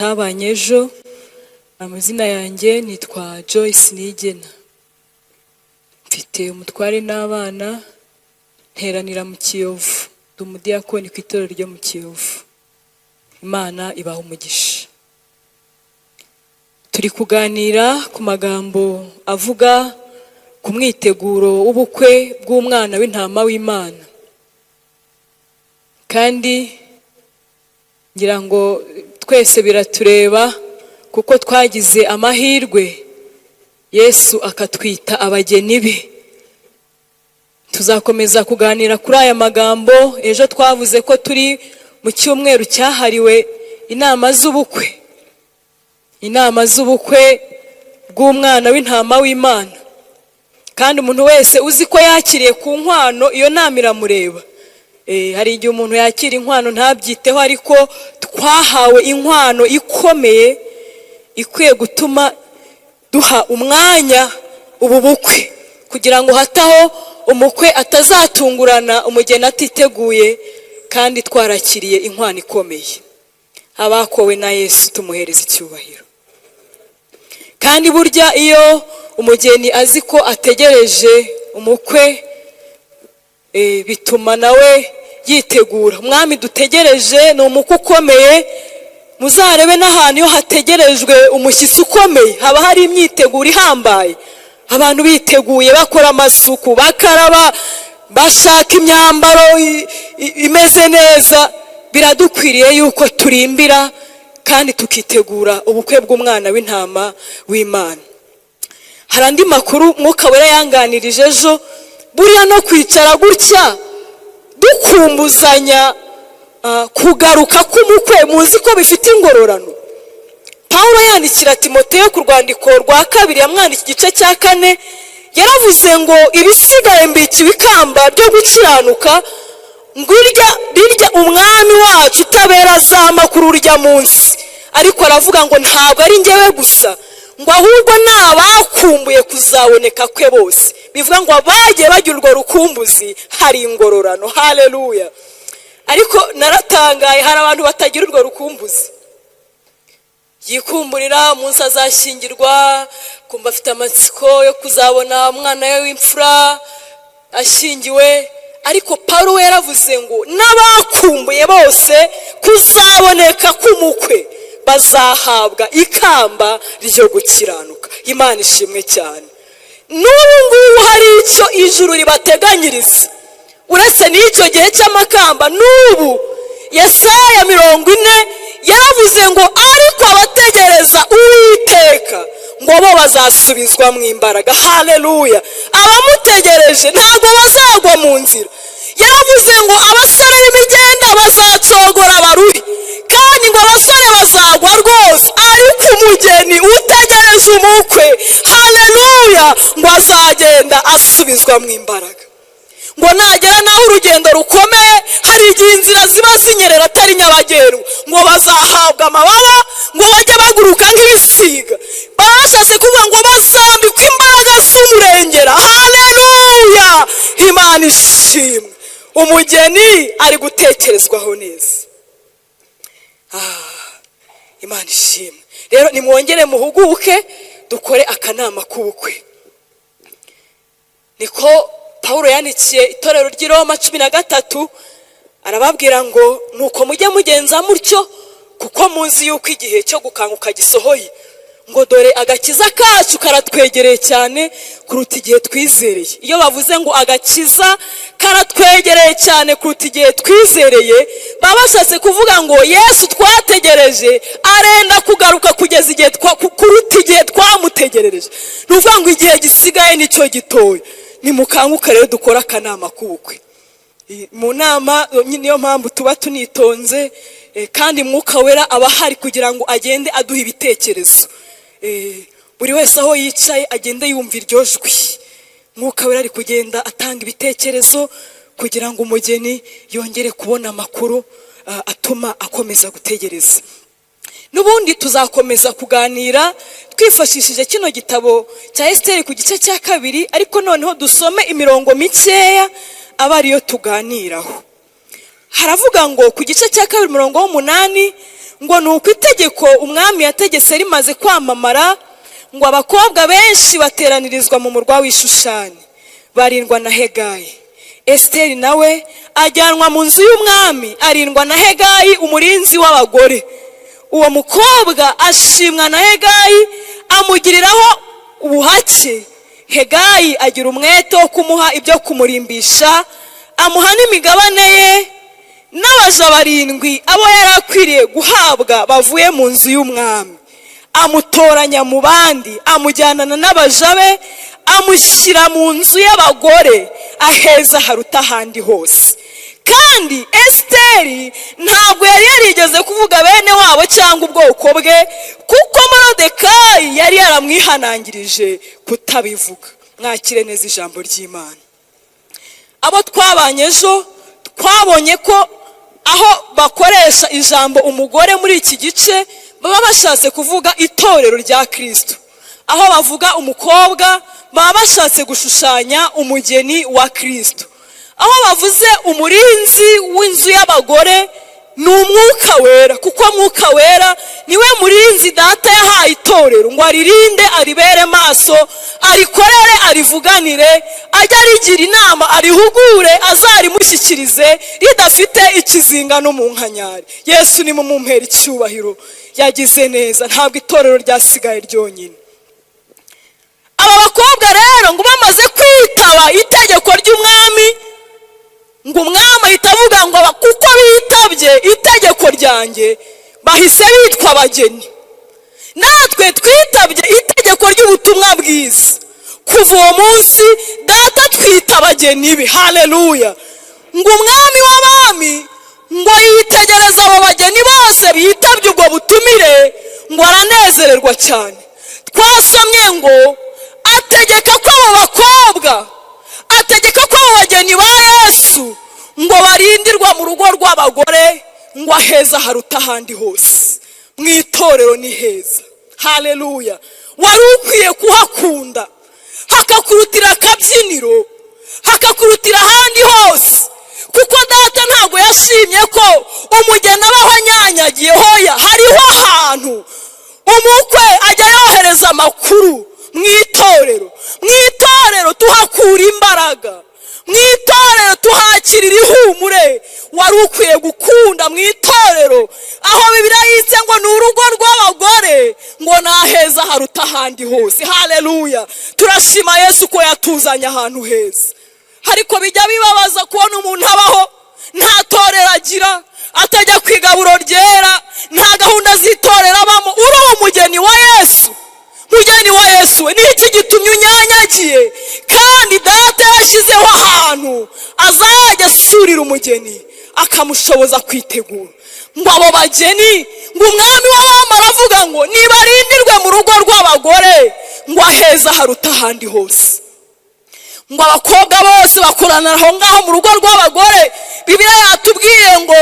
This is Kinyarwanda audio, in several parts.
Ntabanye ejo, amazina yanjye nitwa Joyce Nigena. Mfite umutware n'abana, nteranira mu Kiyovu. Ndi umudiyakoni ku itorero ryo mu Kiyovu. Imana ibaha umugisha. Turi kuganira ku magambo avuga ku mwiteguro w'ubukwe bw'umwana w'intama w'Imana. Kandi ngira ngo twese biratureba kuko twagize amahirwe Yesu akatwita abageni be. Tuzakomeza kuganira kuri aya magambo. Ejo twavuze ko turi mu cyumweru cyahariwe inama z'ubukwe. Inama z'ubukwe bw'umwana w'intama w'Imana. Kandi umuntu wese uzi ko yakiriye ku nkwano, iyo nama iramureba. Hari igihe umuntu yakira inkwano ntabyiteho, ariko twahawe inkwano ikomeye ikwiye gutuma duha umwanya ubu bukwe, kugira ngo hataho umukwe atazatungurana umugeni atiteguye, kandi twarakiriye inkwano ikomeye. Abakowe na Yesu tumuhereza icyubahiro. Kandi burya iyo umugeni azi ko ategereje umukwe, bituma nawe yitegura. Umwami dutegereje ni umukwe ukomeye. Muzarebe n'ahantu iyo hategerejwe umushyitsi ukomeye haba hari imyiteguro ihambaye. Abantu biteguye, bakora amasuku, bakaraba, bashaka imyambaro imeze neza. Biradukwiriye yuko turimbira kandi tukitegura ubukwe bw'umwana w'intama w'Imana. Hari andi makuru Mwuka Wera yanganirije ejo, buriya no kwicara gutya dukumbuzanya kugaruka k'umukwe, muzi ko bifite ingororano. Pawulo yandikira Timoteyo ku rwandiko rwa 2, yamwandika igice cya 4, yaravuze ngo ibisigaye mbikiwe ikamba ryo gukiranuka, ngo rirya umwami wacu utabera azama kuri urya munsi. Ariko aravuga ngo ntabwo ari njyewe gusa, ngo ahubwo n'abakumbuye kuzaboneka kwe bose. Bivuga ngo abagiye bagira urwo rukumbuzi hari ingororano. Haleluya. Ariko naratangaye, hari abantu batagira urwo rukumbuzi. Yikumburira umunsi azashyingirwa, kumva afite amatsiko yo kuzabona umwana we w'imfura ashyingiwe. Ariko Pawulo yaravuze ngo n'abakumbuye bose kuzaboneka k'umukwe bazahabwa ikamba ryo gukiranuka. Imana ishimwe cyane. N'ubu ngubu hari icyo ijuru ribateganyiriza. Uretse n'icyo gihe cy'amakamba, n'ubu Yesaya 40 yaravuze ngo ariko abategereza Uwiteka ngo bo bazasubizwa mu imbaraga. Haleluya. Abamutegereje ntabwo bazagwa mu nzira. Yaravuze ngo abasore b'imigenda bazacogora baruhi, kandi ngo abasore bazagwa rwose. Ariko umugeni utegereje umukwe, haleluya, ngo azagenda asubizwa mu imbaraga. Ngo nagera naho urugendo rukomeye, hari igihe inzira ziba zinyerera atari nyabagendwa, ngo bazahabwa amababa, ngo bajye baguruka nk'ibisiga. Barashatse kuvuga ngo bazambikwa imbaraga z'umurengera. Haleluya. Imana ishimwe. Umugeni ari gutekerezwaho neza. Imana ishimwe. Rero nimwongere muhuguke, dukore akanama k'ubukwe. Niko Pawulo yandikiye itorero ry'i Roma 13, arababwira ngo nuko mujye mugenza mutyo, kuko muzi yuko igihe cyo gukanguka gisohoye. Ngo dore agakiza kacu karatwegereye cyane kuruta igihe twizereye. Iyo bavuze ngo agakiza karatwegereye cyane kuruta igihe twizereye, babashatse kuvuga ngo Yesu twategereje arenda kugaruka kugeza igihe kuruta igihe twamutegerereje. Nuvuga ngo igihe gisigaye nicyo gitoya. Nimukanguka rero dukora akanama k'ubukwe. Mu nama niyo mpamvu tuba tunitonze, kandi Mwuka Wera aba hari kugira ngo agende aduha ibitekerezo. Buri wese aho yicaye agende yumva iryo jwi. Mwuka Wera ari kugenda atanga ibitekerezo kugira ngo umugeni yongere kubona amakuru atuma akomeza gutegereza. N'ubundi tuzakomeza kuganira twifashishije kino gitabo cya Esteri ku gice cya 2, ariko noneho dusome imirongo mikeya aba ariyo tuganiraho. Haravuga ngo ku gice cya 2 umurongo w'8, ngo nuko itegeko umwami yategetse rimaze kwamamara, ngo abakobwa benshi bateranirizwa mu murwa w'Ishushani, barindwa na Hegayi. Esiteri nawe ajyanwa mu nzu y'umwami, arindwa na Hegayi umurinzi w'abagore. Uwo mukobwa ashimwa na Hegayi, amugiriraho ubuhake. Hegayi agira umwete wo kumuha ibyo kumurimbisha, amuha n'imigabane ye n'abaja 7 abo yari akwiriye guhabwa bavuye mu nzu y'umwami. Amutoranya mu bandi, amujyanana n'abaja be, amushyira mu nzu y'abagore, aheza haruta ahandi hose. Kandi Esiteri ntabwo yari yarigeze kuvuga bene wabo cyangwa ubwoko bwe, kuko Moridekayi yari yaramwihanangirije kutabivuga. Mwakire neza ijambo ry'Imana. Abo twabanye ejo twabonye ko aho bakoresha ijambo umugore muri iki gice baba bashatse kuvuga itorero rya Kristo. Aho bavuga umukobwa baba bashatse gushushanya umugeni wa Kristo. Aho bavuze umurinzi w'inzu y'abagore ni umwuka wera, kuko mwuka wera niwe murinzi data yahaye itorero ngo aririnde, aribere maso, arikorere, arivuganire, ajya arigira inama, arihugure, azarimushyikirize ridafite ikizinga no mu nkanyari. Yesu ni mumumpera icyubahiro, yagize neza, ntabwo itorero ryasigaye ryonyine. Aba bakobwa rero ngo bamaze kwitaba itegeko ry'umwami, ngo umwami ahita avuga ngo kuko bitabye itegeko ryanjye bahise bitwa abageni. Natwe twitabye itegeko ry'ubutumwa bwiza, kuva uwo munsi data twita abageni be. Haleluya. Ngo umwami w'abami ngo yitegereza abo bageni bose bitabye ubwo butumire, ngo aranezererwa cyane. Twasomye ngo ategeka ko abo bakobwa, ategeka ko abo bageni ba Yesu ngo barindirwa mu rugo rw'abagore, ngo aheza haruta ahandi hose. Mu itorero ni heza. Haleluya. Wari ukwiye kuhakunda, hakakurutira akabyiniro, hakakurutira ahandi hose, kuko data ntabwo yashimye ko umugeni abaho anyanyagiye. Hoya, hariho ahantu umukwe ajya yohereza amakuru. Mu itorero tuhakura imbaraga, mu itorero tuhakirira ihumure. Wari ukwiye gukunda mu itorero, aho Bibiliya yise ngo ni urugo rw'abagore, ngo naheza haruta ahandi hose. Haleluya. Turashima Yesu ko yatuzanye ahantu heza. Ariko bijya bibabaza kubona umuntu abaho nta torero agira, atajya kwigaburo ryera, nta gahunda z'itorero abamo. Uri umugeni wa Yesu, mugeni wa Yesu we, niki gitumye unyanyagiye? Kandi data yashyizeho ahantu azajya asurira umugeni, akamushoboza kwitegura. Ngo abo bageni, ngo umwami w'abami aravuga ngo nibarindirwe mu rugo rw'abagore, ngo aheza haruta ahandi hose. Ngo abakobwa bose bakoranira aho ngaho mu rugo rw'abagore. Bibiliya yatubwiye ngo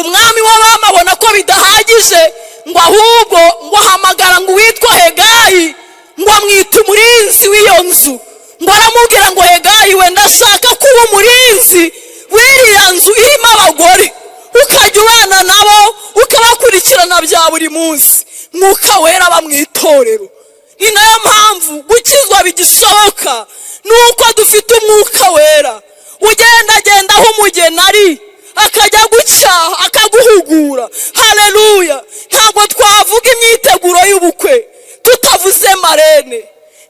umwami w'abami abona ko bidahagije, ngo ahubwo ngo ahamagara ngo witwa Hegayi, ngo amwita umurinzi w'iyo nzu. Ngo aramubwira ngo Hegayi we, ndashaka kuba umurinzi w'iriya nzu irimo abagore, ukajya ubana nabo, ukabakurikirana bya buri munsi. Mwuka wera aba mu itorero. Ni nayo mpamvu gukizwa bigishoboka, nuko dufite umwuka wera ugendagenda aho umugeni ari, akajya gucyaha, akaguhugura. Haleluya. Ntabwo twavuga imyiteguro y'ubukwe tutavuze marene.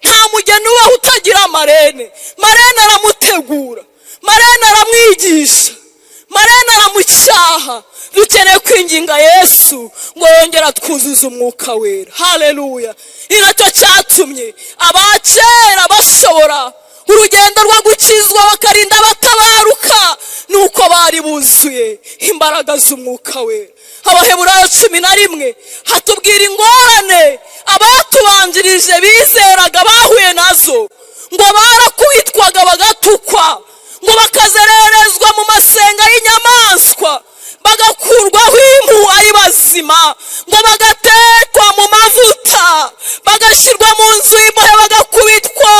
Nta mugeni ubaho utagira marene. Marene aramutegura, marene aramwigisha, marene aramucyaha. Dukeneye kwinginga Yesu ngo yongera twuzuze umwuka wera. Haleluya. Ni nacyo cyatumye abakera bashobora urugendo rwo gukizwa bakarinda batabaruka, nuko bari buzuye imbaraga z'umwuka wera. Abaheburayo 11 hatubwira ingorane abatubanjirije bizeraga bahuye nazo, ngo barakubitwaga bagatukwa, ngo bakazererezwa mu masenga y'inyamaswa, bagakurwaho impu ari bazima, ngo bagatekwa mu mavuta, bagashyirwa mu nzu y'imbohe, bagakubitwa,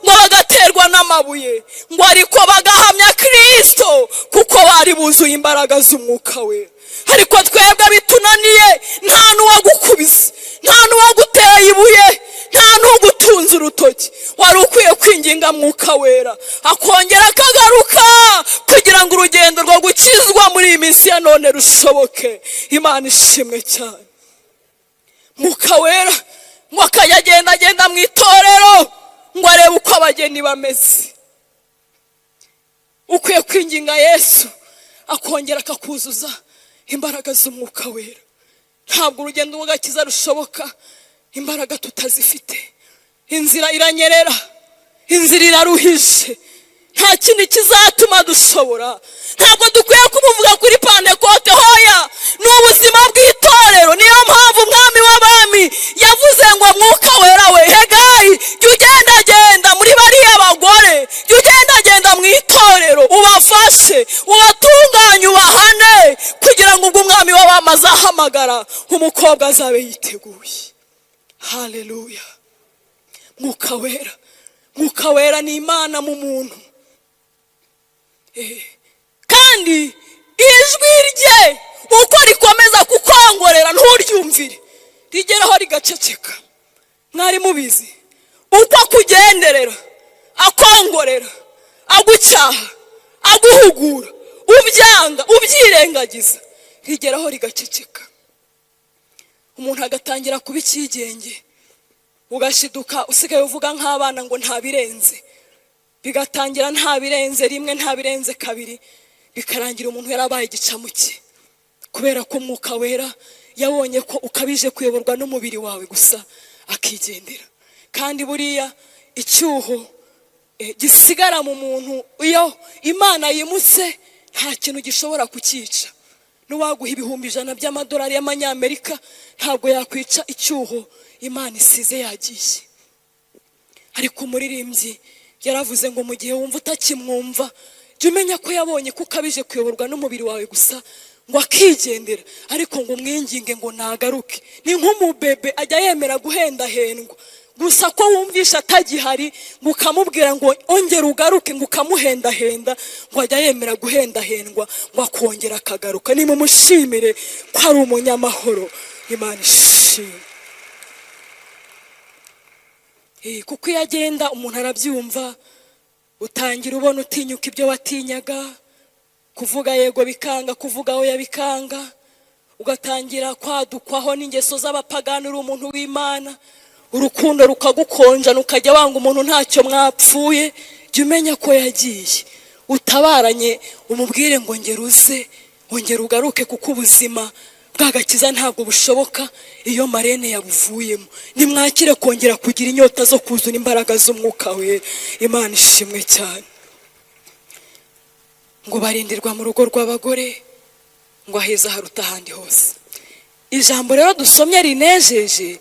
ngo bagaterwa n'amabuye, ngo ariko bagahamya Kristo kuko bari buzuye imbaraga z'umwuka we. ariko twebwe bitunaniye, nta n'uwagukubise, nta n'uwaguteye ibuye, nta n'ugutunze urutoki. Wari ukwiye kwinginga Mwuka Wera akongera akagaruka kugira ngo urugendo rwo gukizwa muri iyi minsi ya none rushoboke. Imana ishimwe cyane. Mwuka Wera ngo akajya agenda mu itorero ngo arebe uko abageni bameze. Ukwiye kwinginga Yesu akongera akakuzuza imbaraga z'Umwuka Wera. Ntabwo urugendo rw'agakiza rushoboka imbaraga tutazifite. Inzira iranyerera, inzira iraruhije, nta kindi kizatuma dushobora. Ntabwo dukwiye kumuvuga kuri Pentekote, hoya ni ubuzima bw'itorero. Niyo mpamvu Umwami w'abami yavuze ngo Mwuka Wera we, Hegayi, jya ugendagenda muri bariya bagore, jya ugendagenda mu itorero, ubafashe, ubatunganye, ubahane, kugira ngo ubwo Umwami w'abami azahamagara umukobwa azabe yiteguye. Haleluya. Mwuka Wera, Mwuka Wera ni Imana mu muntu. Kandi ijwi rye uko rikomeza kukongorera nturyumvire, rigeraho rigaceceka. Mwari mubizi uko akugenderera, akongorera, agucyaha, aguhugura, ubyanga, ubyirengagiza, rigeraho rigaceceka. Umuntu agatangira kuba icyigenge, ugashiduka usigaye uvuga nk'abana ngo nta birenze. Bigatangira nta birenze rimwe, nta birenze kabiri, bikarangira umuntu yarabaye igicamuke, kubera ko Mwuka Wera yabonye ko ukabije kuyoborwa n'umubiri wawe gusa akigendera. Kandi buriya icyuho gisigara mu muntu iyo Imana yimutse, nta kintu gishobora kukica. N'uwaguha ibihumbi 100 by'amadolari y'amanyamerika ntabwo yakwica icyuho Imana isize yagiye. Ariko umuririmbyi yaravuze ngo mu gihe wumva utakimwumva, jya umenya ko yabonye ko ukabije kuyoborwa n'umubiri wawe gusa ngo akigendera. Ariko ngo umwinginge ngo nagaruke. Ni nk'umubebe ajya yemera guhendahendwa gusa ko wumvisha atagihari, ngo ukamubwira ngo ongera ugaruke, ngo ukamuhendahenda, ngo ajya yemera guhendahendwa ngo akongera akagaruka. Ni mumushimire ko ari umunyamahoro. Imana ishimwe. Kuko iyo agenda umuntu arabyumva, utangira ubona utinyuka ibyo watinyaga, kuvuga yego bikanga, kuvuga oya bikanga, ugatangira kwadukwaho n'ingeso z'abapagani. Uri umuntu w'Imana, urukundo rukagukonja, ukajya wanga umuntu ntacyo mwapfuye. Jya umenya ko yagiye, utabaranye umubwire ngo ngera uze, ongera ugaruke, kuko ubuzima bw'agakiza ntabwo bushoboka iyo marene yabuvuyemo. Nimwakire kongera kugira inyota zo kuzuna imbaraga z'Umwuka Wera. Imana ishimwe cyane. Ngo barindirwa mu rugo rw'abagore, ngo aheza haruta ahandi hose. Ijambo rero dusomye rinejeje,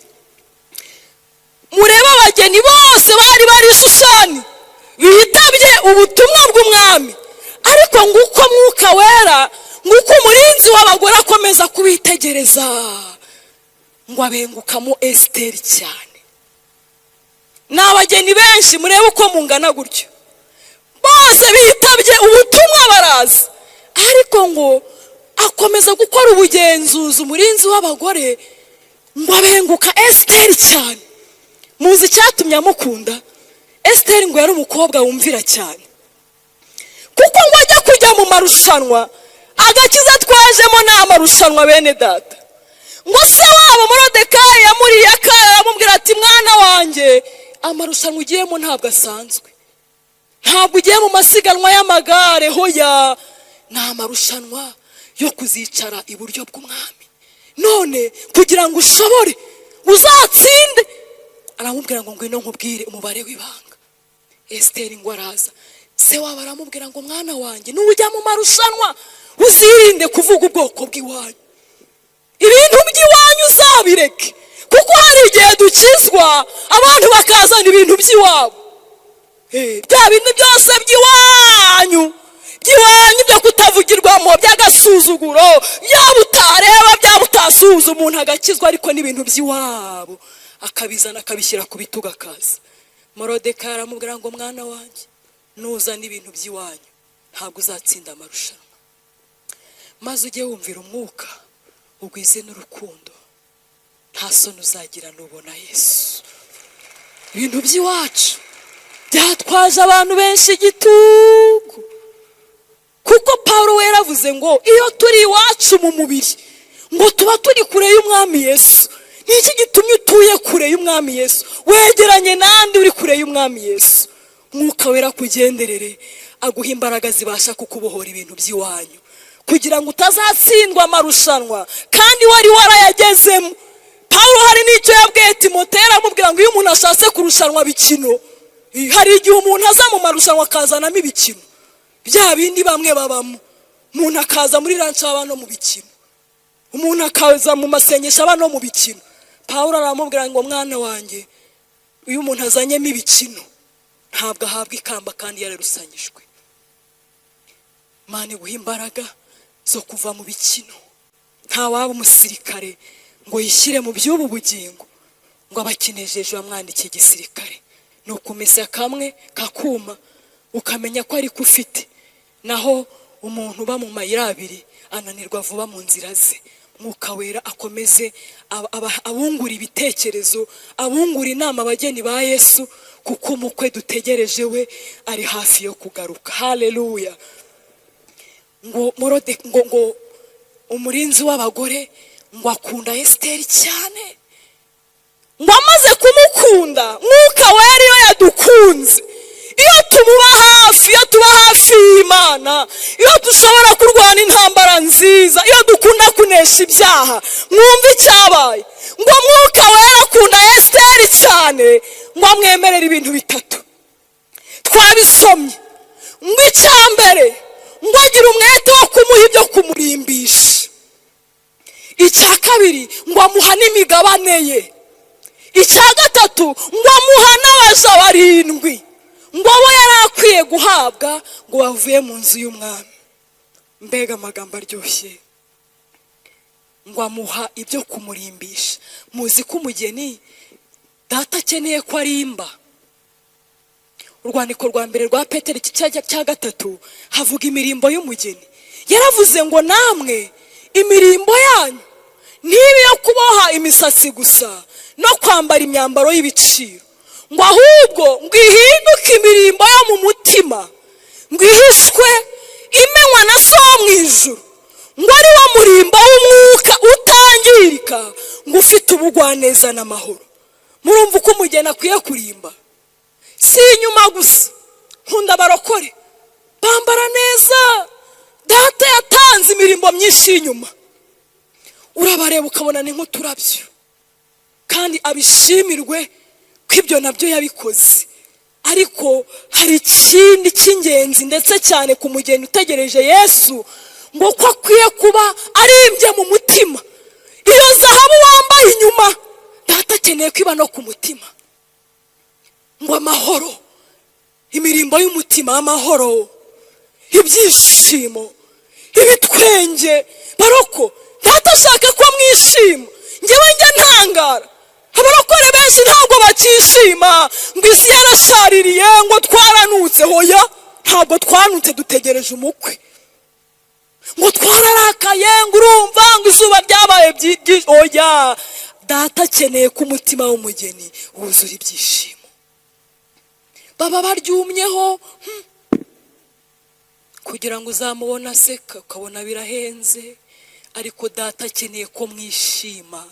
mureba abageni bose bari Shushani bitabye ubutumwa bw'Umwami. Ariko nguko Mwuka Wera, nguko umurinzi w'abagore akomeza kubitegereza, ngo abengukamo Esiteri cyane. N'abageni benshi murebe uko mungana gutyo, bose bitabye ubutumwa baraza. Ariko ngo akomeza gukora ubugenzuzi umurinzi w'abagore, ngo abenguka Esiteri cyane. Muzi icyatumye amukunda? Esiteri ngo yari umukobwa wumvira cyane, kuko ngo ajya kujya mu marushanwa. Agakiza twajemo ni amarushanwa bene data. Ngo se wabo Morodekayi yamuriye akaya, aramubwira ati mwana wanjye, amarushanwa ugiyemo ntabwo asanzwe, ntabwo ugiye mu masiganwa y'amagare, hoya ni amarushanwa yo kuzicara iburyo bw'Umwami. None kugira ngo ushobore uzatsinde, aramubwira ngo ngwino nkubwire umubare w'ibanga. Esiteri ngo araza, se waba aramubwira ngo mwana wanjye, nujya mu marushanwa uzirinde kuvuga ubwoko bw'iwanyu, ibintu by'iwanyu uzabireke, kuko hari igihe dukizwa abantu bakazana ibintu by'iwabo. Bya bintu byose by'iwanyu byo kutavugirwamo, by'agasuzuguro, byaba utareba, byaba utasuhuza umuntu agakizwa, ariko n'ibintu by'iwabo akabizana akabishyira ku bitugu akaza. Morodekayi aramubwira ngo mwana wanjye, nuzana ibintu by'iwanyu ntabwo uzatsinda amarushanwa. maze ujye wumvira umwuka ugwize n'urukundo, nta soni uzagira nubona Yesu. Ibintu by'iwacu byatwaje abantu benshi igitugu, kuko Pawulo we yaravuze ngo iyo turi iwacu mu mubiri ngo tuba turi kure y'umwami Yesu. Niki gitumye utuye kure y'umwami Yesu, wegeranye nandi uri kure y'umwami Yesu? Mwuka wera kugenderere aguha imbaraga zibasha kukubohora ibintu by'iwanyu, kugira ngo utazatsindwa amarushanwa kandi wari warayagezemo. Pawulo hari n'icyo yabwiye Timoteyo aramubwira ngo iyo umuntu ashatse kurushanwa bikino, hari igihe umuntu aza mu marushanwa akazanamo ibikino bya bindi bamwe babamo. Umuntu akaza muri ranch abano mu bikino, umuntu akaza mu masengesho abano mu bikino. Pawulo aramubwira ngo mwana wanjye, iyo umuntu azanyemo ibikino ntabwo ahabwa ikamba kandi yararusanyijwe. Imana iguha imbaraga zo kuva mu bikino. Nta waba umusirikare ngo yishyire mu by'ubu bugingo ngo abakinejeje bamwandikiye igisirikare. Ni ukumesa kamwe kakuma ukamenya ko ari kufite. Naho umuntu uba mu mayira abiri ananirwa vuba mu nzira ze. Mwuka wera akomeze abungura ibitekerezo, abungura inama abageni ba Yesu, kuko umukwe dutegereje we ari hafi yo kugaruka. Haleluya. Ngo umurinzi w'abagore ngo akunda Esiteri cyane, ngo amaze kumukunda Mwuka wera iyo yadukunze, iyo tumuba hafi, iyo tuba hafi y'Imana, iyo dushobora kurwana intambara nziza, iyo dukunda kunesha ibyaha, mwumva icyabaye ngo Mwuka wera akunda Esiteri cyane, ngo amwemerere ibintu bitatu. Twabisomye ngo icyambere ngo agira umwete wo kumuha ibyo kumurimbisha. Icya kabiri ngo amuha n'imigabane ye. Icya gatatu ngo amuha n'abaja 7 ngo abo yari akwiye guhabwa ngo bavuye mu nzu y'umwami. Mbega amagambo aryoshye. Ngo amuha ibyo kumurimbisha. Muzi ko umugeni data akeneye ko arimba. Urwandiko rwa mbere rwa Petero cya 3 havuga imirimbo y'umugeni. Yaravuze ngo namwe imirimbo yanyu niba yo kuboha imisatsi gusa no kwambara imyambaro y'ibiciro, ngo ahubwo ngo ihinduke imirimbo yo mu mutima, ngo ihishwe imenywa na So mu ijuru, ngo ari wo murimbo w'umwuka utangirika, ngo ufite ubugwaneza n'amahoro. Murumva uko umugeni akwiye kurimba? Si inyuma gusa, nkunda abarokore bambara neza. Data yatanze imirimbo myinshi inyuma, urabareba ukabona ni nk'uturabyo, kandi abishimirwe ko ibyo nabyo yabikoze. Ariko hari ikindi cy'ingenzi ndetse cyane ku mugeni utegereje Yesu, ngo ko akwiye kuba arimbye mu mutima. Iyo zahabu wambaye inyuma, Data akeneye kwiba no ku mutima. Ngo amahoro, imirimbo y'umutima, amahoro, ibyishimo, ibitwenge. Baroko, Data ashaka ko mwishima. Ngewe njya ntangara, abarokore benshi ntabwo bakishima, ngo isi yarashaririye, ngo twaranutse. Hoya, ntabwo twanutse, dutegereje umukwe. Ngo twararakaye, ngo urumva ngo izuba ryabaye byinshi. Oya, Data akeneye ko umutima w'umugeni wuzura ibyishimo. Baba baryumyeho kugira ngo uzamubona aseka ukabona birahenze, ariko Data akeneye ko mwishima,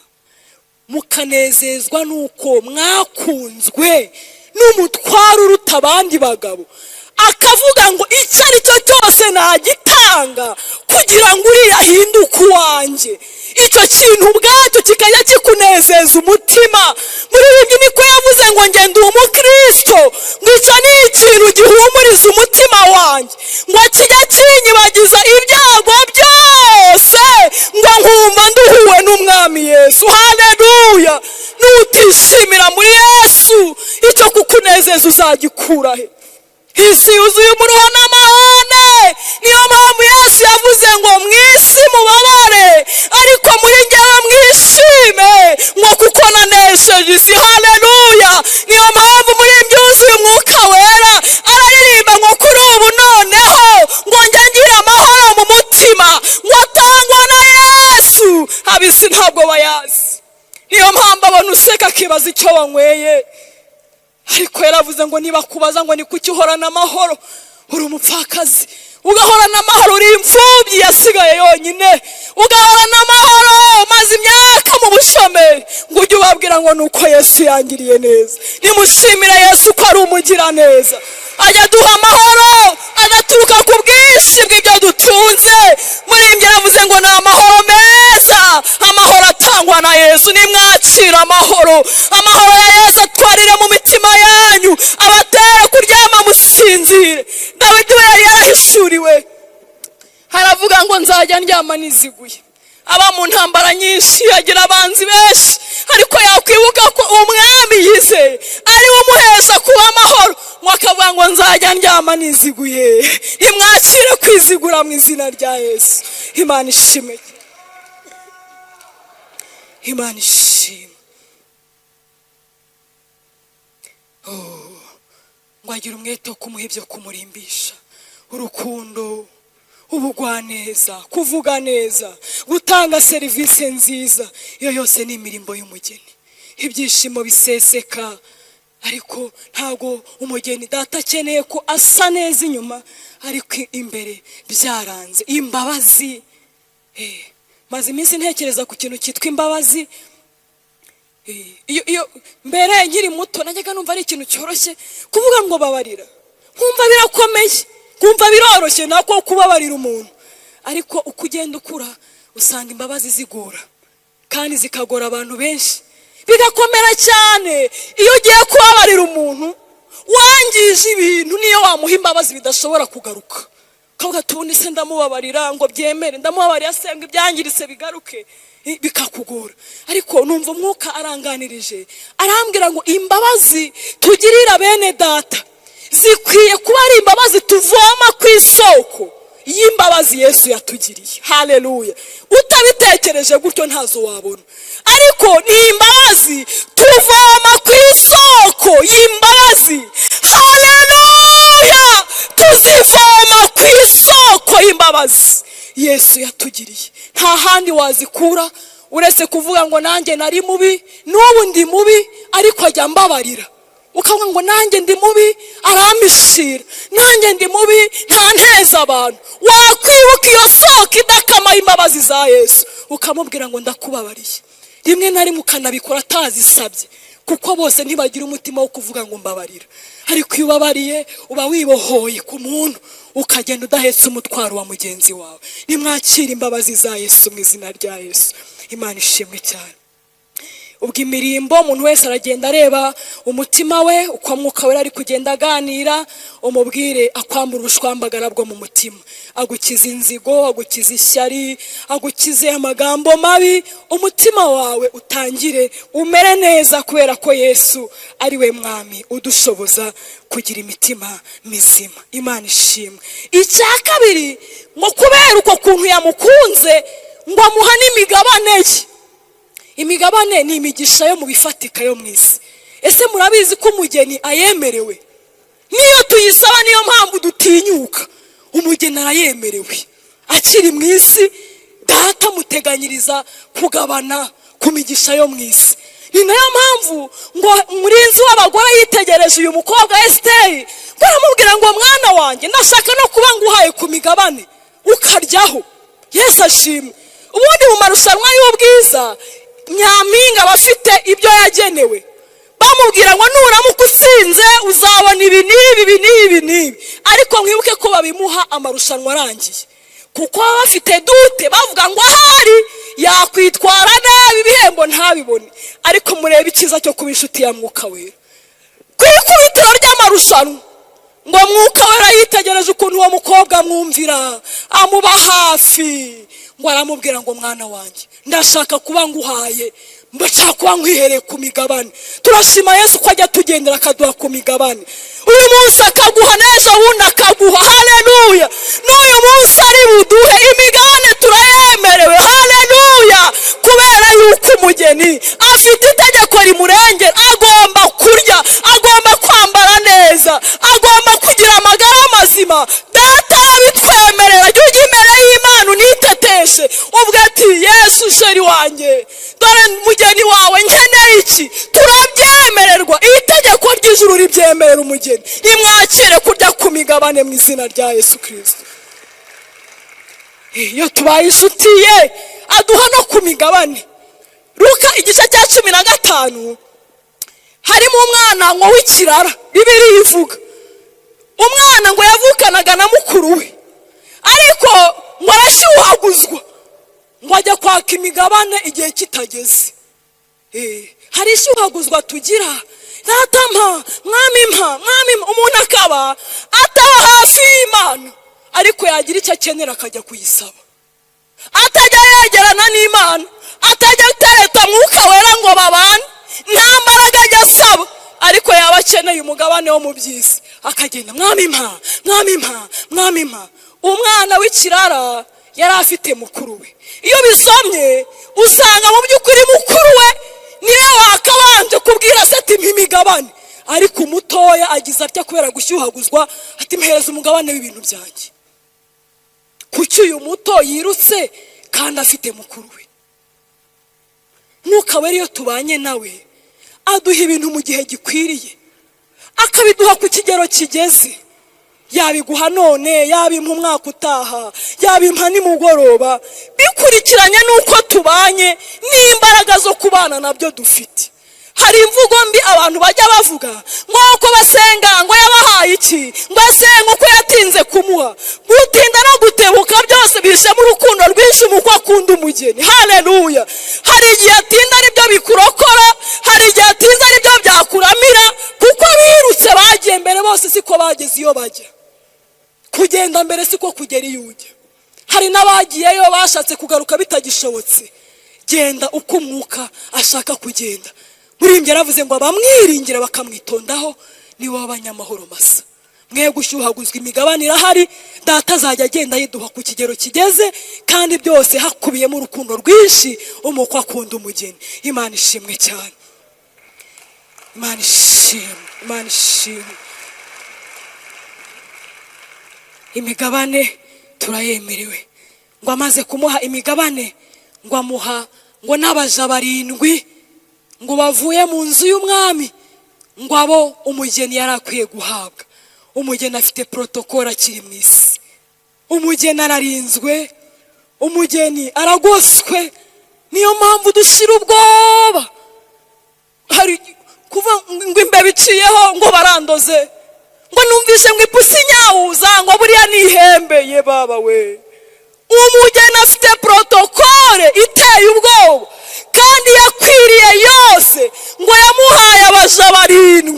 mukanezezwa nuko mwakunzwe n'umutwaro uruta abandi bagabo, akavuga ngo icyo ari cyo cyose nagitanga kugira ngo uriya ahinduke uwanjye. Icyo kintu ubwacyo kikajya kikunezeza umutima. Muri Bibiliya niko yavuze ngo njye ndi umukristo, ngo icyo ni ikintu gihumuriza umutima wanjye, ngo kijya kinyibagiza ibyago byose, ngo nkumva nduhuwe n'umwami Yesu. Haleluya. Nutishimira muri Yesu, icyo kukunezeza uzagikura he? Isi yuzuye umuruho n'amahane. Niyo mpamvu Yesu yavuze ngo mwisi mubabare, ariko muri njyewe mwishime, ngo kuko nanesheje isi. Haleluya. Niyo mpamvu muri byuzuye umwuka wera araririmba ngo kuri ubu noneho ngo njye ngira amahoro mu mutima, ngo guhamba abantu useka akibaza icyo wanyweye. Ariko yaravuze ngo niba kubaza ngo ni kuki uhorana amahoro, uri umupfakazi. Ugahorana amahoro uri imfubyi yasigaye yonyine, ugahorana amahoro maze imyaka mu bushomeri, ngo ujye ubabwira ngo nuko Yesu yangiriye neza. Nimushimire Yesu ko ari umugira neza, ajya duha amahoro agaturuka ku bwinshi bw'ibyo dutunze. Murimbyi yaravuze ngo ni amahoro meza, amahoro atangwa na Yesu. Nimwakira amahoro, amahoro ya Yesu atwarire mu mitima yanyu, abatere kuryama musinzire. Dawidi we yari yarahishuriwe, haravuga ngo nzajya ndyama niziguye. Aba mu ntambara nyinshi, agira abanzi benshi, ariko yakwibuka ko umwami yizeye ari we umuhesha kuba amahoro, mwakavuga ngo nzajya ndyama niziguye. Nimwakire kwizigura mu izina rya Yesu. Imana ishimwe, Imana ishimwe. Ngo agira umwete wo kumuha ibyo kumurimbisha, urukundo, ubugwaneza, kuvuga neza, gutanga serivisi nziza. Iyo yose ni imirimo y'umugeni, ibyishimo biseseka. Ariko ntago umugeni data akeneye ko asa neza inyuma, ariko imbere byaranze imbabazi. Maze iminsi ntekereza ku kintu cyitwa imbabazi. Iyo mbere nkiri muto najyaga numva ari ikintu cyoroshye kuvuga ngo babarira, nkumva birakomeye, kumva biroroshye nako kubabarira umuntu. Ariko uko ugenda ukura usanga imbabazi zigora, kandi zikagora abantu benshi, bigakomera cyane iyo ugiye kubabarira umuntu wangije ibintu. Niyo wamuha imbabazi bidashobora kugaruka, kavuga tubundi se ndamubabarira ngo byemere, ndamubabarira se ngo ibyangiritse bigaruke, bikakugora. Ariko numva umwuka aranganirije, arambwira ngo imbabazi tugirira bene data zikwiye kuba ari imbabazi tuvoma ku isoko y'imbabazi Yesu yatugiriye. Haleluya! Utabitekereje gutyo ntazo wabona, ariko ni imbabazi tuvoma ku isoko y'imbabazi. Haleluya! Tuzivoma ku isoko y'imbabazi Yesu yatugiriye. Nta handi wazikura uretse kuvuga ngo nanjye nari mubi, n'ubu ndi mubi, ariko ajya mbabarira. Ukavuga ngo nanjye ndi mubi, arampishira. Nanjye ndi mubi, nta nteza abantu. Wakwibuka iyo soko idakama imbabazi za Yesu, ukamubwira ngo ndakubabariye. Rimwe na rimwe ukanabikora atazisabye, kuko bose ntibagira umutima wo kuvuga ngo mbabarira. Ariko iyo ubabariye uba wibohoye ku muntu, ukagenda udahetse umutwaro wa mugenzi wawe. Nimwakire imbabazi za Yesu mu izina rya Yesu. Imana ishimwe cyane. Ubwo imirimbo umuntu wese aragenda areba umutima we, uko mwuka we ari kugenda aganira, umubwire akwambura ubushwambagara bwo mu mutima, agukiza inzigo, agukiza ishyari, agukize amagambo mabi. Umutima wawe utangire umere neza, kubera ko Yesu ari we mwami udushoboza kugira imitima mizima. Imana ishimwe. Icya kabiri, ngo kubera uko kuntu yamukunze ngo amuha n'imigabane ye. Imigabane ni imigisha yo mu bifatika yo mu isi. Ese murabizi ko umugeni ayemerewe? Niyo tuyisaba, niyo mpamvu dutinyuka. Umugeni arayemerewe akiri mu isi, data muteganyiriza kugabana ku migisha yo mu isi. Ni nayo mpamvu ngo umurinzi w'abagore yitegereje uyu mukobwa Esiteri, ngo aramubwira ngo mwana wanjye ndashaka no kuba nguhaye ku migabane ukaryaho. Yesu ashimwe. Ubundi mu marushanwa y'ubwiza nyampinga bafite ibyo yagenewe, bamubwira ngo nuramuka usinze uzabona ibi n'ibi. Ariko mwibuke ko babimuha amarushanwa arangiye, kuko baba bafite dute, bavuga ngo ahari yakwitwara nabi ibihembo ntabibone. Ariko murebe icyiza cyo kuba inshuti ya mwuka wera. Ku ikubitiro ry'amarushanwa ngo mwuka wera yitegereje ukuntu uwo mukobwa amwumvira, amuba hafi, ngo aramubwira ngo mwana wanjye ndashaka kuba nguhaye, mbashaka kuba nkwihereye ku migabane. Turashima Yesu ko ajya tugendera akaduha ku migabane. Uyu munsi akaguha, n'ejo bundi akaguha. Haleluya! N'uyu munsi ari buduhe imigabane, turayemerewe. Haleluya! Kubera yuko umugeni afite itegeko rimurengera, agomba kurya, agomba kwambara neza, agomba kugira amagara mazima. Data bitwemerera, jya ujya imbere y'Imana uniteteshe, uvuga ati Yesu sheri wanjye, dore mugeni wawe nkeneye ibyemerera umugeni, imwakire kurya ku migabane mu izina rya Yesu Kristo. Iyo tubaye inshuti ye aduha no ku migabane. Luka igice cya 15 harimo umwana ngo w'ikirara, Bibiliya ivuga umwana ngo yavukanaga na mukuru we, ariko ngo arashyuhaguzwa ngo ajya kwaka imigabane igihe kitageze. Hari ishyuhaguzwa tugira, datampa mwami mpa mwami, umuntu akaba ataba hafi y'Imana, ariko yagira icyo akenera akajya kuyisaba, atajya yegerana n'Imana, atajya gutereta Mwuka Wera ngo babane, nta mbaraga ajya asaba, ariko yaba akeneye umugabane wo mu by'isi akagenda mwami mpa mwami mpa mwami mpa. Umwana w'ikirara yari afite mukuru we. Iyo bisomye usanga mu by'ukuri mukuru we niwe wakabanje kubwira se ati imigabane, ariko umutoya agize atya kubera gushyuhaguzwa ati mpereza umugabane w'ibintu byanjye. Kuki uyu muto yirutse kandi afite mukuru we? Mwuka Wera iyo tubanye nawe aduha ibintu mu gihe gikwiriye, akabiduha ku kigero kigeze. Yabiguha none, yabimpa umwaka utaha, yabimpa nimugoroba, bikurikiranye nuko tubanye n'imbaraga zo kubana nabyo dufite. Hari imvugo mbi abantu bajya bavuga ngo uko basenga ngo yabahaye iki, ngo asenga uko yatinze kumuha. Gutinda no gutebuka byose bishe mu rukundo rwinshi muko akunda umugeni. Haleluya. Hari igihe atinda aribyo bikurokora, hari igihe atinda aribyo byakuramira, kuko birutse bagiye mbere bose siko bageze iyo bajya. Kugenda mbere siko kugera iyo ujya. Hari n'abagiyeyo bashatse kugaruka bitagishobotse. Genda uko umwuka ashaka kugenda. Murimbye yaravuze ngo abamwiringira bakamwitondaho nibo abanyamahoro masa. Mwe gushyuhaguzwa imigabane irahari, data azajya agenda yiduha ku kigero kigeze, kandi byose hakubiyemo urukundo rwinshi umuko akunda umugeni. Imana ishimwe cyane. Imana ishimwe, Imana ishimwe. Imigabane turayemerewe. Ngo amaze kumuha imigabane ngo amuha ngo n'abaja 7 ngo bavuye mu nzu y'umwami, ngo abo umugeni yarakwiye guhabwa. Umugeni afite protokole akiri mu isi. Umugeni ararinzwe, umugeni aragoswe. Niyo mpamvu dushira ubwoba. Hari kuva ngo imbebe iciyeho ngo barandoze, ngo numvise ngo ipusi nyawuza ngo buriya nihembeye baba we. Umugeni afite protokole iteye ubwoba, kandi yakwiriye yose ngo yamuhaye abaja 7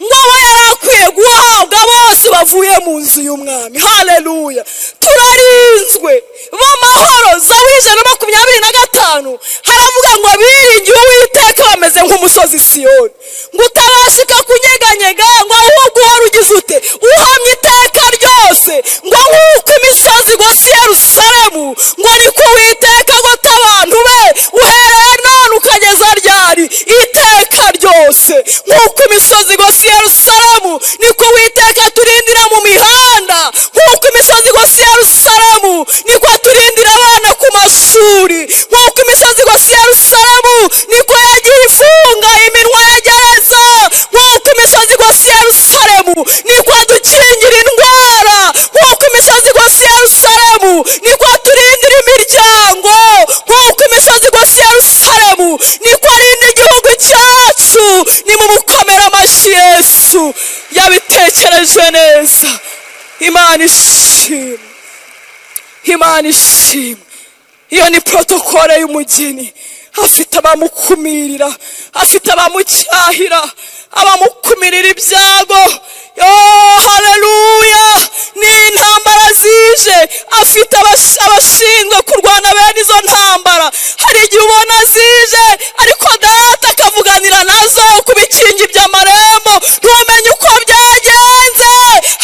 ngo abo yarakwiye guhabwa bose bavuye mu nzu y'umwami. Haleluya. Turarinzwe b'amahoro. Zaburi 125 haravuga ngo biringiye Uwiteka bameze nk'umusozi Siyoni, ngo utabashika kunyeganyega, ngo ahubwo uhora ugize ute uhamye iteka ryose, ngo nk'uko imisozi igose Yerusalemu, ngo niko Uwiteka agota abantu be uhereye none ukageza ryari iteka ryose. Nk'uko imisozi igose Yerusalemu niko Uwiteka turindira mu mihanda, nk'uko imisozi igose Yerusalemu niko turindira abana ku mashuri, nk'uko imisozi igose Yerusalemu niko yagiye ifunga iminwa ya gereza, nk'uko imisozi igose Yerusalemu niko dukingira indwara, nk'uko imisozi igose Yerusalemu niko turindira imiryango, nk'uko imisozi igose Yerusalemu niko arinda igihugu cyacu. Ni mu mukomera amashyi Yesu yabitekereje neza. Imana ishimwe, Imana ishimwe. Iyo ni protokole y'umugeni. Afite abamukumirira, afite abamucyahira, abamukumirira ibyago. Haleluya. Ni intambara zije, afite abashinzwe kurwana bene izo ntambara. Hari igihe ubona zije ariko data akavuganira nazo ku bikingi by'amarembo, ntumenye uko byagenze.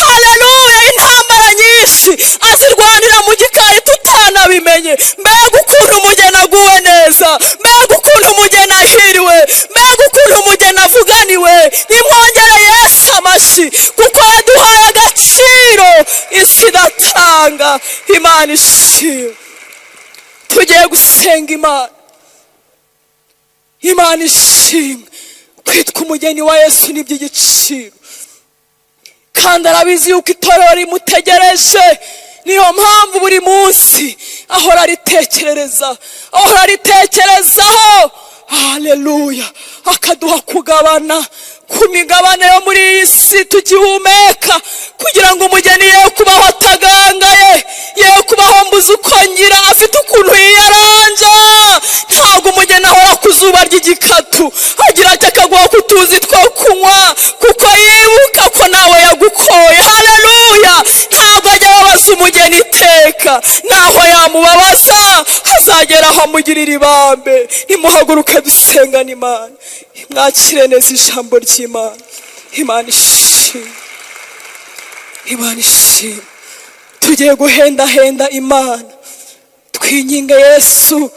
Haleluya. Intambara nyinshi azirwanira mu gikari tutanabimenye. Mbega ukuntu umugeni aguwe neza, mbega ukuntu umugeni ahiriwe, mbega ukuntu umugeni avuganiwe. Nimwongere Yesu amashyi, kuko yaduhaye agaciro isi idatanga. Imana ishimwe. Tugiye gusenga Imana. Imana ishimwe kwitwa umugeni wa Yesu ni iby'igiciro, kandi arabizi yuko itorero rimutegereje. Niyo mpamvu buri munsi ahora aritekerezaho. Haleluya. Akaduha kugabana ku migabane yo muri iyi si tugihumeka, kugira ngo umugeni ye kubaho atagangaye, ye kubaho mbuze uko ngira, afite ukuntu yiyaranja. Ntabwo umugeni ahora ku zuba ry'igikatu agira ati akaguha kutuzi two kunywa, kuko yibuka ko nawe yagukoye. Haleluya. Ntabwo ajya ababaza umugeni iteka, naho yamubabaza hazagera aho amugirira ibambe. Nimuhaguruke dusengane Imana, mwakire neza ijambo ry'Imana. Imana ishimwe, Imana ishimwe. Tugiye guhendahenda Imana, twinginge Yesu.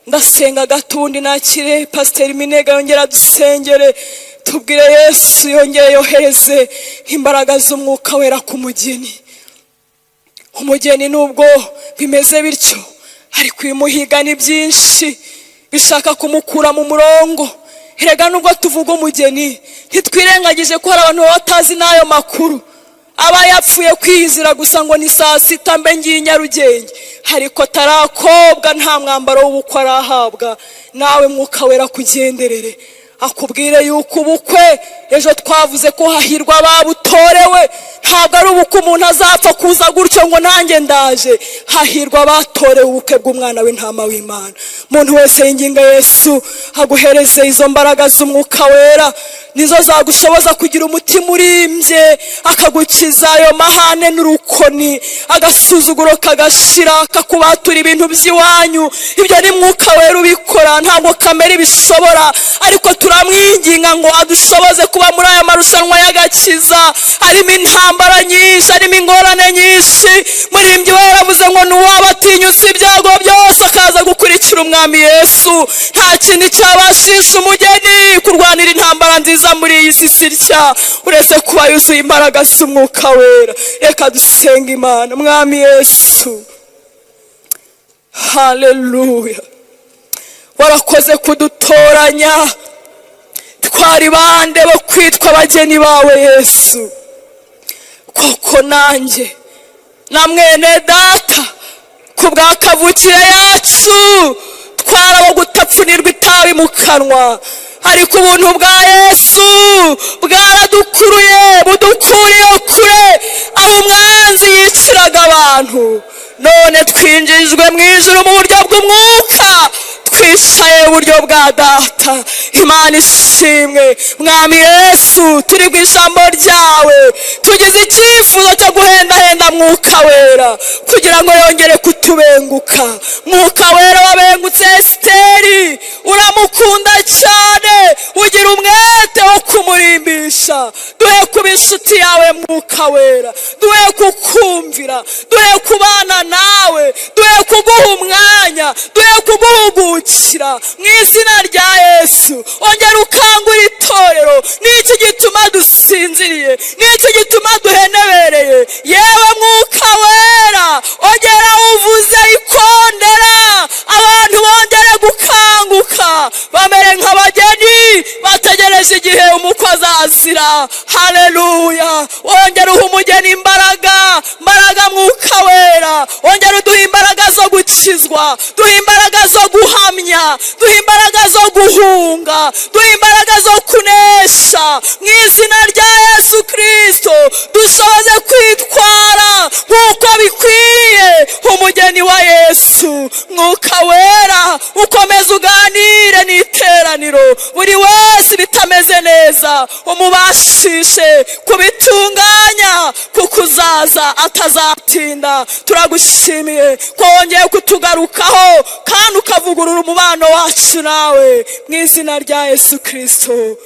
Ndasenga gatundi nakire Pasiteri Minega yongera dusengere, tubwire Yesu yongere yohereze imbaraga z'umwuka wera ku mugeni. Umugeni nubwo bimeze bityo, ariko ibimuhiga ni byinshi bishaka kumukura mu murongo. Erega nubwo tuvuga umugeni, ntitwirengagije ko hari abantu batazi n'ayo makuru. Aba yapfuye kwizira gusa ngo ni saa sita mbe ngiye Nyarugenge, ariko atarakobwa, nta mwambaro w'ubukwe arahabwa. Nawe mwuka wera kugenderere, akubwire yuko ubukwe ejo twavuze ko hahirwa ababutorewe. Ntabwo ari ubukwe umuntu azapfa kuza gutyo ngo nanjye ndaje. Hahirwa abatorewe ubukwe bw'umwana w'intama w'Imana. Umuntu wese yinginga Yesu aguhereze izo mbaraga z'umwuka wera, nizo zagushoboza kugira umutima urimbye, akagukiza ayo mahane n'urukoni, agasuzuguro kagashira, akakubatura ibintu by'iwanyu. Ibyo ni mwuka wera ubikora, ntabwo kamere ibishobora. Ariko turamwinginga ngo adushoboze kuba muri aya marushanwa y'agakiza. Harimo intambara nyinshi, harimo ingorane nyinshi. Murimbyi we yaravuze ngo nuwaba atinyutse ibyago byose akaza gukurikira umwami Yesu, nta kindi cyabashisha umugeni kurwanira intambara nziza muri iyi si sitya uretse kuba yuzuye imbaraga z'umwuka wera. Reka dusenga Imana. Mwami Yesu, haleluya, warakoze kudutoranya. Twari bande bo kwitwa abageni bawe Yesu? Koko nanjye na mwene data kubwa kavukire yacu twara wo gutapfunirwa itabi mu kanwa, ariko ubuntu bwa Yesu bwaradukuruye budukuriye kure aho umwanzi yiciraga abantu. None twinjijwe mu ijuru mu buryo bw'umwuka, twicaye uburyo bwa data. Imana ishimwe. Mwami Yesu, turi ku ijambo ryawe, tugize icyifuzo cyo guhendahenda mwuka wera kugira ngo yongere kutubenguka. Mwuka wera wabengutse Esiteri, uramukunda cyane, ugira umwete wo kumurimbisha. Duhe kuba inshuti yawe mwuka wera, duhe kukumvira, duhe kubana nawe, duhe kuguha umwanya, duhe kuguhugukira mu izina rya Yesu. Ongera ukangura itorero. Niki gituma dusinziriye? Niki gituma duhenebereye? Yewe mwuka wera, ongera uvuze ikondera, abantu bongere gukanguka, bamere nk'abageni bategereje igihe umukwe azazira. Haleluya. Ongera uha umugeni imbaraga mwuka wera. Ongera uduha imbaraga zo gukizwa, duha imbaraga zo guhamya, duha imbaraga zo guhunga, duha imbaraga zo kunesha mu izina rya Yesu Kristo. Dushoboze kwitwara nk'uko bikwiye umugeni wa Yesu. Mwuka wera, ukomeze uganire n'iteraniro, buri wese bitameze neza umubashishe kubitunganya, kuko uzaza atazatinda. Turagushimiye ko wongeye kutugarukaho kandi ukavugurura umubano wacu nawe mu izina rya Yesu Kristo.